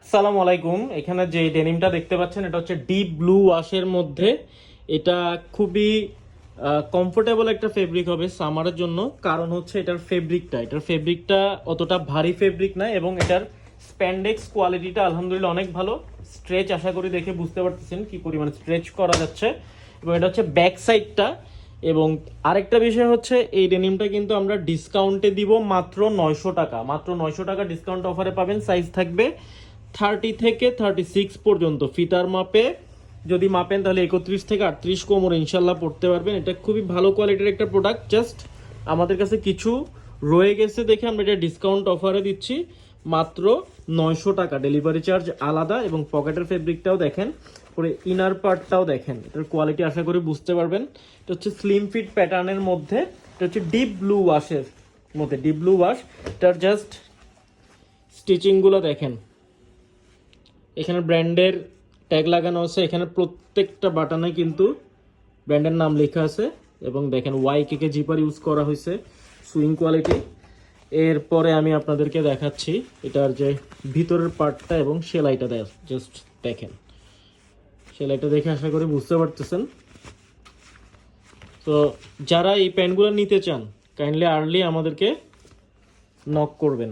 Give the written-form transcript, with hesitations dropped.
আসসালামু আলাইকুম। এখানে যে ডেনিমটা দেখতে পাচ্ছেন এটা হচ্ছে ডিপ ব্লু ওয়াশের মধ্যে। এটা খুবই কমফোর্টেবল একটা ফেব্রিক হবে সামারের জন্য, কারণ হচ্ছে এটার ফেব্রিকটা অতটা ভারী ফেব্রিক না, এবং এটার স্প্যান্ডেক্স কোয়ালিটিটা আলহামদুলিল্লাহ অনেক ভালো। স্ট্রেচ আশা করি দেখে বুঝতে পারতেছেন কি পরিমাণে স্ট্রেচ করা যাচ্ছে। এবং এটা হচ্ছে ব্যাক সাইডটা। এবং আরেকটা বিষয় হচ্ছে এই ডেনিমটা কিন্তু আমরা ডিসকাউন্টে দিব মাত্র 900 টাকা। মাত্র 900 টাকা ডিসকাউন্ট অফারে পাবেন। সাইজ থাকবে 30 থেকে 36 পর্যন্ত। ফিতার মাপে যদি মাপেন তাহলে 31 থেকে 38 কোমর ইনশাল্লাহ পড়তে পারবেন। এটা খুবই ভালো কোয়ালিটির একটা প্রোডাক্ট। জাস্ট আমাদের কাছে কিছু রয়ে গেছে দেখে আমরা এটা ডিসকাউন্ট অফারে দিচ্ছি মাত্র 900 টাকা। ডেলিভারি চার্জ আলাদা। এবং পকেটের ফেব্রিকটাও দেখেন, পরে ইনার পার্টটাও দেখেন, এটার কোয়ালিটি আশা করি বুঝতে পারবেন। এটা হচ্ছে স্লিম ফিট প্যাটার্নের মধ্যে। এটা হচ্ছে ডিপ ব্লু ওয়াশের মধ্যে, ডিপ ব্লু ওয়াশ। এটার জাস্ট স্টিচিংগুলো দেখেন, এখানে ব্র্যান্ডের ট্যাগ লাগানো আছে। এখানে প্রত্যেকটা বাটনে কিন্তু ব্র্যান্ডের নাম লেখা আছে। এবং দেখেন ওয়াইকে জিপার ইউজ করা হয়েছে, সুইং কোয়ালিটি। এরপরে আমি আপনাদেরকে দেখাচ্ছি এটার যে ভিতরের পার্টটা এবং সেলাইটা জাস্ট দেখেন। সেলাইটা দেখে আশা করি বুঝতে পারতেছেন। তো যারা এই প্যান্টগুলো নিতে চান কাইন্ডলি আর্লি আমাদেরকে নক করবেন।